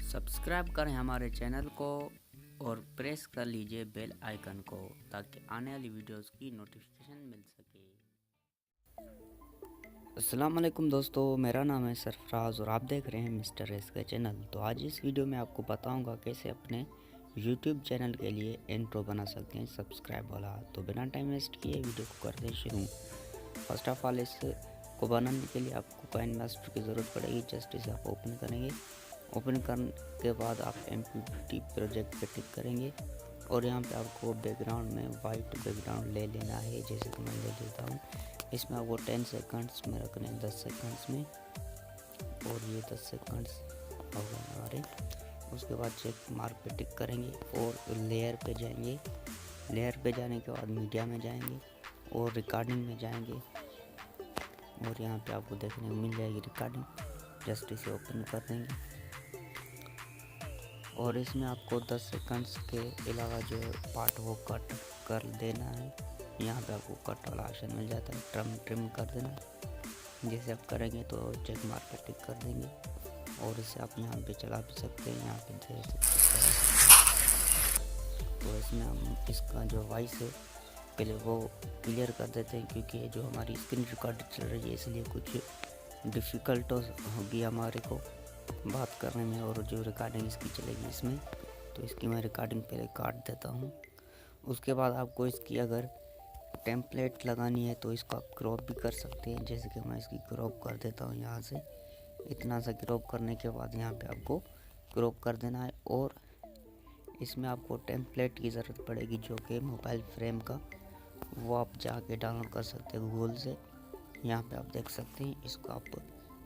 Subscribe करें हमारे channel को और प्रेस कर लीजिए बेल आइकन को ताकि आने वाली वीडियोस की नोटिफिकेशन मिल सके। अस्सलाम वालेकुम दोस्तों, मेरा नाम है सरफराज और आप देख रहे हैं मिस्टर एसके चैनल। तो आज इस वीडियो में आपको बताऊंगा कैसे अपने यूट्यूब चैनल के लिए इंट्रो बना सकते हैं सब्सक्राइब वाला। तो बिना टाइम वेस्ट किए वीडियो को करते शुरू। फर्स्ट ऑफ ऑल इसको बनाने के लिए आपको काइनमास्टर की ज़रूरत पड़ेगी। जस्ट इसे आप ओपन करेंगे। ओपन करने के बाद आप एमपीटी प्रोजेक्ट पे टिक करेंगे और यहाँ पे आपको बैकग्राउंड में वाइट बैकग्राउंड ले लेना है, जैसे कि मैं ले लेता हूँ। इसमें आपको 10 सेकंड्स में रखने हैं, 10 सेकंड्स में, और ये 10 सेकंड्स हो गए हमारे। उसके बाद चेक मार्क पे टिक करेंगे और लेयर पे जाएंगे। लेयर पे जाने के बाद मीडिया में जाएंगे और रिकॉर्डिंग में जाएंगे और यहाँ पे आपको देखने को मिल जाएगी रिकॉर्डिंग। जस्ट इसे ओपन कर देंगे और इसमें आपको 10 सेकंड्स के अलावा जो पार्ट वो कट कर देना है। यहाँ पे आपको कट वाला ऑप्शन मिल जाता है, ट्रिम कर देना है। जैसे आप करेंगे तो चेक मार्क पे टिक कर देंगे और इसे आप यहाँ पे चला भी सकते हैं, यहाँ पे दे सकते हैं। तो इसमें हम इसका जो वॉइस है पहले वो क्लियर कर देते हैं, क्योंकि जो हमारी स्क्रीन रिकॉर्ड चल रही है इसलिए कुछ डिफ़िकल्ट होगी हमारे को बात करने में, और जो रिकॉर्डिंग इसकी चलेगी इसमें। तो इसकी मैं रिकॉर्डिंग पहले काट देता हूँ। उसके बाद आपको इसकी अगर टेम्पलेट लगानी है तो इसको आप क्रॉप भी कर सकते हैं। जैसे कि मैं इसकी क्रॉप कर देता हूँ यहाँ से। इतना सा क्रॉप करने के बाद यहाँ पे आपको क्रॉप कर देना है और इसमें आपको टेम्पलेट की ज़रूरत पड़ेगी, जो कि मोबाइल फ्रेम का, वो आप जाके डाउनलोड कर सकते हैं गूगल से। यहाँ पे आप देख सकते हैं। इसको आप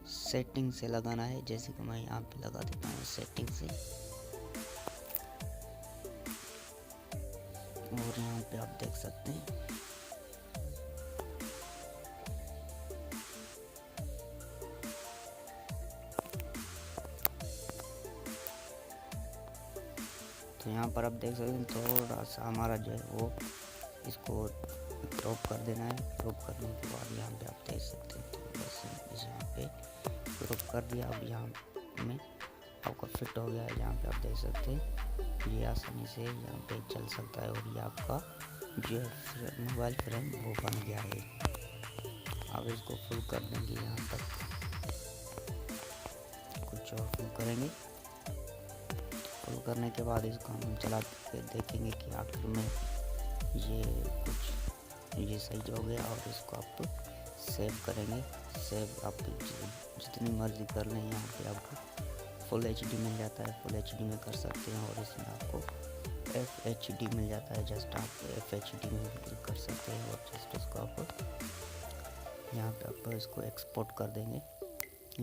सेटिंग से लगाना है, जैसे कि मैं यहाँ पे लगा देता हूँ सेटिंग से। और यहाँ पे आप देख सकते हैं तो यहाँ पर आप देख सकते हैं थोड़ा सा हमारा जो है वो इसको क्रॉप कर देना है। क्रॉप करने के बाद यहाँ पे आप देख सकते हैं थोड़ा सा इस यहाँ पे क्रॉप कर दिया। अब यहाँ में आपका फिट हो गया है। यहाँ पे आप देख सकते हैं ये आसानी से यहाँ पे चल सकता है और ये आपका जो है मोबाइल फ्रेम वो बन गया है। अब इसको फुल कर देंगे, यहाँ तक कुछ और फुल करेंगे। फुल करने के बाद इसको हम चला के देखेंगे कि आखिर में ये सही हो गया। और इसको आप सेव करेंगे। सेव आप जितनी मर्जी कर लें। यहाँ पे आपको फुल HD मिल जाता है, फुल HD में कर सकते हैं। और इसमें आपको FHD मिल जाता है, जस्ट आप FHD में क्लिक कर सकते हैं और जस्ट इसको आप यहाँ पे आप इसको एक्सपोर्ट कर देंगे।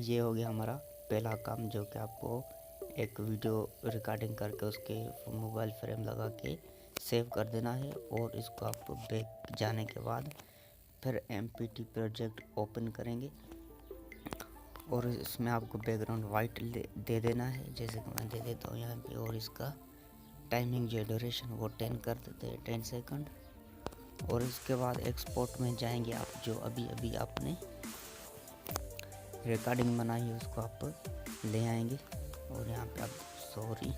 ये हो गया हमारा पहला काम, जो कि आपको एक वीडियो रिकॉर्डिंग करके उसके मोबाइल फ्रेम लगा के सेव कर देना है। और इसको आप बैक जाने के बाद फिर MPT प्रोजेक्ट ओपन करेंगे और इसमें आपको बैकग्राउंड वाइट दे देना है, जैसे कि मैं दे देता हूँ यहाँ पे। और इसका टाइमिंग जो ड्यूरेशन वो 10 कर देते हैं, 10 सेकंड। और इसके बाद एक्सपोर्ट में जाएंगे। आप जो अभी आपने रिकॉर्डिंग बनाई है उसको आप ले आएंगे और यहाँ पे आप सॉरी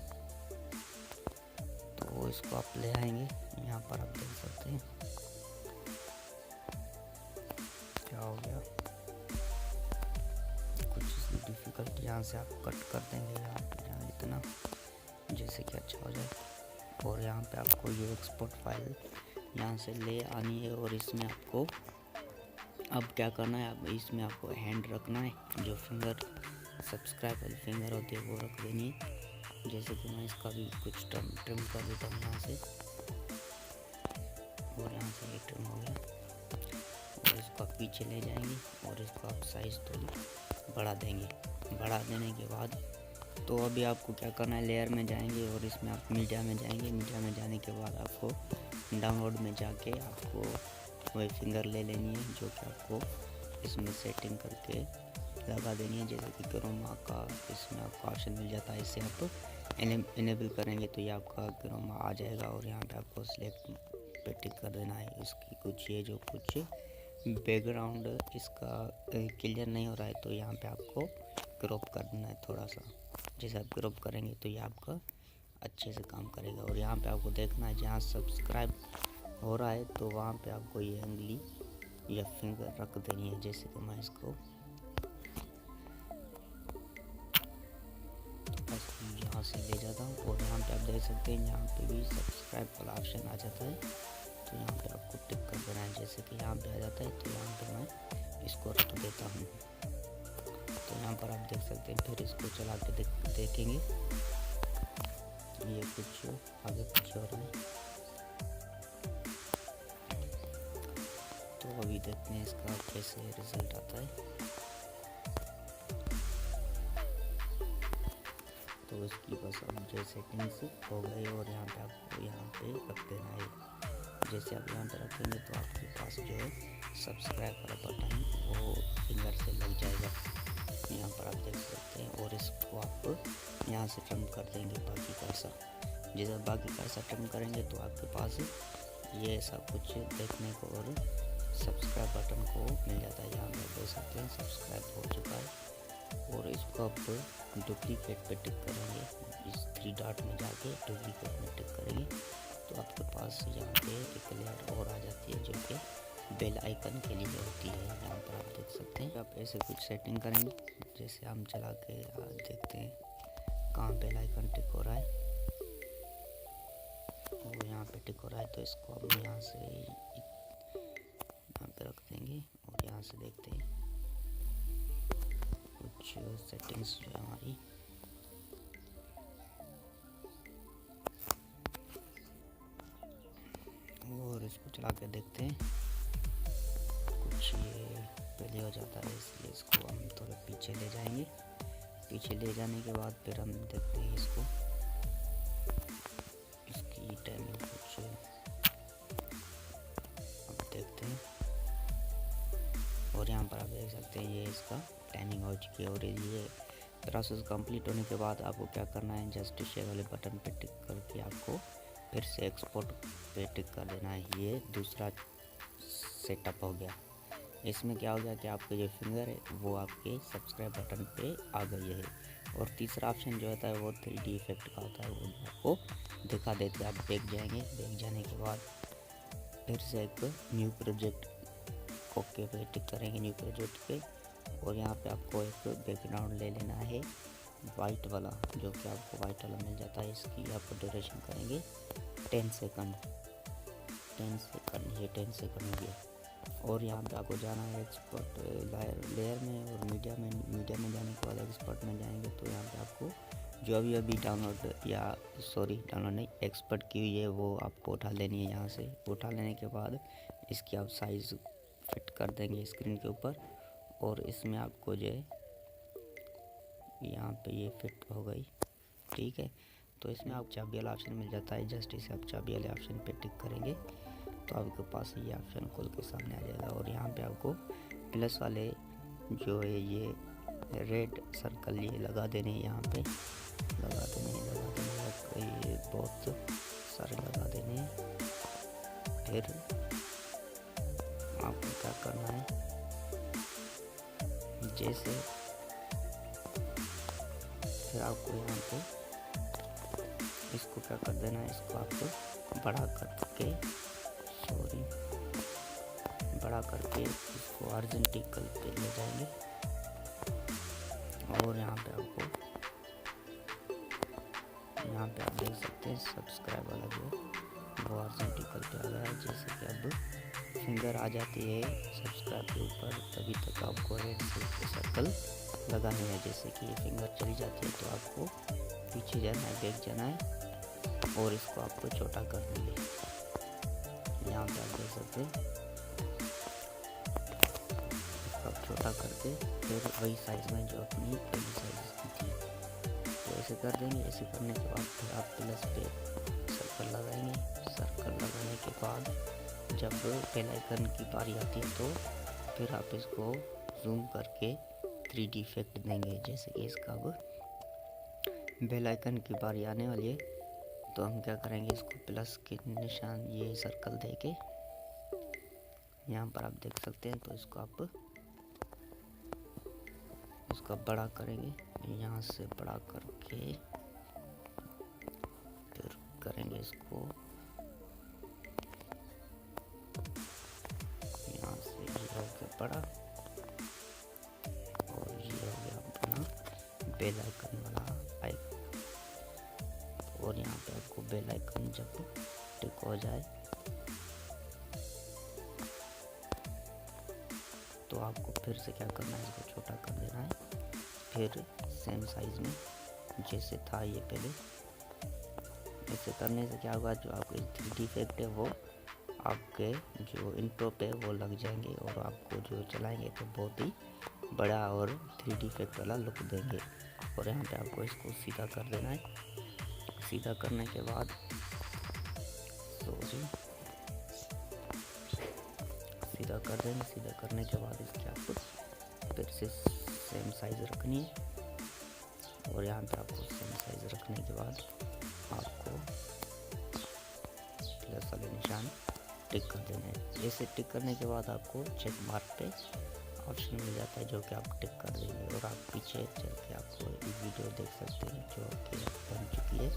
तो इसको आप ले आएंगे। यहाँ पर आप देख सकते हैं क्या हो गया, कुछ डिफ़िकल्ट। यहाँ से आप कट कर देंगे यहाँ इतना, जैसे कि अच्छा हो जाए। और यहाँ पे आपको ये एक्सपोर्ट फाइल यहाँ से ले आनी है और इसमें आपको अब क्या करना है, अब इसमें आपको हैंड रखना है, जो फिंगर सब्सक्राइब वाली फिंगर होती है वो रख देनी है। जैसे कि मैं इसका भी कुछ ट्रिम कर देता हूँ यहाँ से, और यहाँ से ये ट्रिम हो गया। और इसको आप पीछे ले जाएंगे और इसको आप साइज़ थोड़ी बढ़ा देंगे। बढ़ा देने के बाद तो अभी आपको क्या करना है, लेयर में जाएंगे और इसमें आप मीडिया में जाएंगे। मीडिया में जाने के बाद आपको डाउनलोड में जाके आपको वही फिंगर ले लेनी है, जो कि आपको इसमें सेटिंग करके लगा देनी है। जैसे कि क्रोमा का इसमें आपको ऑप्शन मिल जाता है, इसे आप इनेबल करेंगे तो ये आपका क्रोमा आ जाएगा। और यहाँ पे आपको सिलेक्ट पे टिक कर देना है। इसकी कुछ ये जो कुछ बैकग्राउंड इसका क्लियर नहीं हो रहा है तो यहाँ पे आपको क्रॉप कर देना है थोड़ा सा, जैसे आप क्रॉप करेंगे तो ये आपका अच्छे से काम करेगा। और यहाँ पे आपको देखना है जहाँ सब्सक्राइब हो रहा है तो वहाँ पे आपको ये उंगली या फिंगर रख देनी है। जैसे कि मैं इसको बस यहाँ से ले जाता हूँ और यहाँ पे आप देख सकते हैं यहाँ पे भी सब्सक्राइब वाला ऑप्शन आ जाता है। तो यहाँ पे आपको टिक कर देना है। जैसे कि यहाँ पे आ जाता है तो यहाँ पे मैं इसको रख देता हूँ। तो यहाँ पर आप देख सकते हैं। फिर इसको चला के देखेंगे ये कुछ आगे कुछ और है। तो अभी देखते हैं इसका कैसे रिजल्ट आता है। तो इसकी बस अब जो सेटिंग्स हो गए और यहाँ पे आपको यहाँ पे रख देना है। जैसे आप यहाँ पे रखेंगे तो आपके पास जो है सब्सक्राइब वाला बटन वो फिंगर से लग जाएगा। यहाँ पर आप देख सकते हैं। और इसको आप यहाँ से ट्रिम कर देंगे बाकी कर्सर। जैसे बाकी कर्सर ट्रिम करेंगे तो आपके पास ये सब कुछ देखने को और सब्सक्राइब बटन को मिल जाता है। यहाँ पर देख सकते हैं सब्सक्राइब हो चुका है। और इसको आप डुप्लीकेट पे टिक करेंगे। इस 3 डॉट में जाके डुप्लीकेट में टिक करेंगे तो आपके पास यहाँ पे एक लेयर और आ जाती है जो कि बेल आइकन के लिए होती है। यहाँ पर आप देख सकते हैं। आप ऐसे कुछ सेटिंग करेंगे। जैसे हम चला के देखते हैं कहाँ बेल आइकन टिक हो रहा है। वो यहाँ पे टिक हो रहा है तो इसको हम यहाँ से यहाँ पे रख देंगे और यहाँ से देखते हैं कुछ सेटिंग्स जो है हमारी। और इसको चला के देखते हैं कुछ ये पहले हो जाता है, इसलिए इसको हम थोड़ा पीछे ले जाएंगे। पीछे ले जाने के बाद फिर हम देखते हैं इसको इसकी टाइमिंग कुछ अब देखते हैं। और यहाँ पर आप देख सकते हैं ये इसका टाइमिंग हो चुकी है। और ये प्रोसेस कंप्लीट होने के बाद आपको क्या करना है, जस्ट शेयर वाले बटन पे टिक करके आपको फिर से एक्सपोर्ट पे टिक कर देना है। ये दूसरा सेटअप हो गया। इसमें क्या हो गया कि आपके जो फिंगर है वो आपके सब्सक्राइब बटन पे आ गई है। और तीसरा ऑप्शन जो होता है वो 3D इफेक्ट का होता है, वो आपको दिखा देते हैं। आप बैक जाएंगे, बैक जाने के बाद फिर से एक न्यू प्रोजेक्ट ओके पे टिक करेंगे, न्यू प्रोजेक्ट पे। और यहाँ पे आपको एक बैकग्राउंड ले लेना है वाइट वाला, जो कि आपको वाइट वाला मिल जाता है। इसकी आप ड्यूरेशन करेंगे 10 सेकंड। 10 सेकंड, ये 10 सेकंड हो गया। और यहाँ पे आपको जाना है एक्सपर्ट लेयर में और मीडिया में जाने के बाद एक्सपर्ट में जाएंगे तो यहाँ पे आपको जो अभी डाउनलोड या डाउनलोड नहीं एक्सपर्ट की हुई है वो आपको उठा लेनी है। यहाँ से उठा लेने के बाद इसकी आप साइज़ फिट कर देंगे स्क्रीन के ऊपर। और इसमें आपको जो है यहाँ पे ये फिट हो गई, ठीक है। तो इसमें आप चाबी वाला ऑप्शन मिल जाता है। जस्ट इसे आप चाबी वाले ऑप्शन पे टिक करेंगे तो आपके पास ये ऑप्शन खोल के सामने आ जाएगा। और यहाँ पे आपको प्लस वाले जो है ये रेड सर्कल ये लगा देने, यहाँ पे लगा देने ये बहुत सारे लगा देने। फिर आपको क्या करना है, जैसे फिर आपको यहाँ पे इसको क्या कर देना है, इसको आपको बड़ा करके इसको हॉरिजॉन्टल पे ले जाएंगे। और यहाँ पे आप देख सकते हैं सब्सक्राइब वाला जो वो हॉरिजॉन्टल पे आ गया है। जैसे कि अब फिंगर आ जाती है सब्सक्राइब के ऊपर तभी तक आपको रेड सर्कल लगाने हैं। जैसे कि ये फिंगर चली जाती है तो आपको पीछे जाना है, बैक जाना है और इसको आपको छोटा कर देंगे। यहाँ पे आप देख सकते हैं आप छोटा करके फिर वही साइज में जो अपनी पहली साइज की थी तो ऐसे कर देंगे। ऐसे करने के बाद फिर आप प्लस पे सर्कल लगाएंगे। सर्कल लगाने के बाद जब बेल आइकन की बारी आती है तो फिर आप इसको जूम करके 3D इफेक्ट देंगे। जैसे कि इसका अब बेल आइकन की बारी आने वाली है तो हम क्या करेंगे, इसको प्लस के निशान ये सर्कल देके यहाँ पर आप देख सकते हैं। तो इसको आप बड़ा करेंगे यहाँ से बड़ा करके फिर करेंगे इसको यहाँ से, ये हो गया बड़ा और ये हो गया अपना बेल आइकन वाला आइकन। और यहाँ पे आपको बेल आइकन जब टिक हो जाए तो आपको फिर से क्या करना है, इसको छोटा कर देना है, फिर सेम साइज में जैसे था ये पहले। ऐसे करने से क्या होगा, जो आपके 3D इफेक्ट है वो आपके जो इंट्रो पे वो लग जाएंगे और आपको जो चलाएंगे तो बहुत ही बड़ा और 3D इफेक्ट वाला लुक देंगे। और यहाँ पे आपको इसको सीधा कर देना है। सीधा करने के बाद सीधा कर देंगे। सीधा करने के बाद इसकी आपको फिर से सेम साइज रखनी है। और यहाँ पे आपको सेम साइज रखने के बाद आपको प्लस वाले निशान टिक कर देना है। ऐसे टिक करने के बाद आपको चेक मार्क पे ऑप्शन मिल जाता है जो कि आप टिक कर देंगे और आप पीछे चल के आपको ये वीडियो देख सकते हैं जो कि बन चुकी है।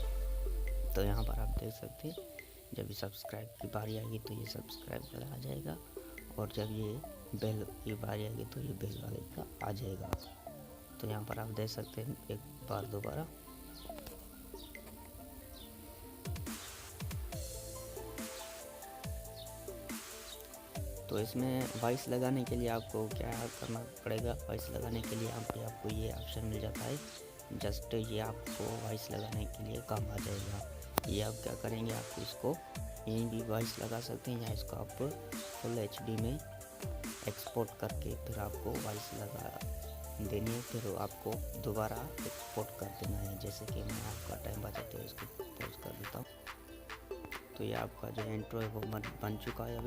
तो यहाँ पर आप देख सकते हैं जब सब्सक्राइब की बारी आएगी तो ये सब्सक्राइब वाला आ जाएगा और जब ये बेल की बारी आएगी तो ये बेल वाले का आ जाएगा। तो यहाँ पर आप देख सकते हैं एक बार दोबारा। तो इसमें वॉइस लगाने के लिए आपको क्या करना पड़ेगा, वॉइस लगाने के लिए यहाँ पे आपको ये ऑप्शन मिल जाता है। जस्ट ये आपको वॉइस लगाने के लिए काम आ जाएगा। ये आप क्या करेंगे, आप इसको यहीं भी वॉइस लगा सकते हैं या इसको आप फुल HD में एक्सपोर्ट करके फिर आपको वॉइस लगा देनी है। फिर आपको दोबारा एक्सपोर्ट कर देना है। जैसे कि मैं आपका टाइम बचाते हुए इसको पॉज कर देता हूँ। तो ये आपका जो इंट्रो है वो बन चुका है।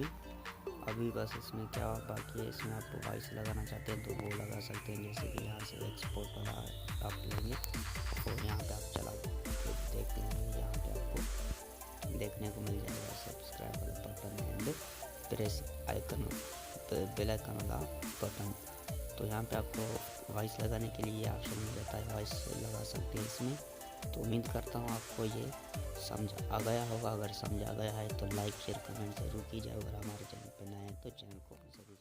अभी बस इसमें क्या बाकी है, इसमें आपको वॉइस लगाना चाहते हैं तो वो लगा सकते हैं। जैसे कि यहाँ से एक्सपोर्ट वाला आप लेंगे और यहाँ पे आप चला देख लेंगे। यहाँ पे आपको देखने को मिल जाएगा सब्सक्राइब वाला button and press icon bell icon वाला बटन। तो यहाँ पे आपको वॉइस लगाने के लिए ऑप्शन मिल जाता है, वॉइस लगा सकते हैं इसमें। तो उम्मीद करता हूँ आपको ये समझ आ गया होगा। अगर समझ आ गया है तो लाइक शेयर कमेंट ज़रूर कीजिए। अगर हमारे चैनल पर नए हैं तो चैनल को ज़रूर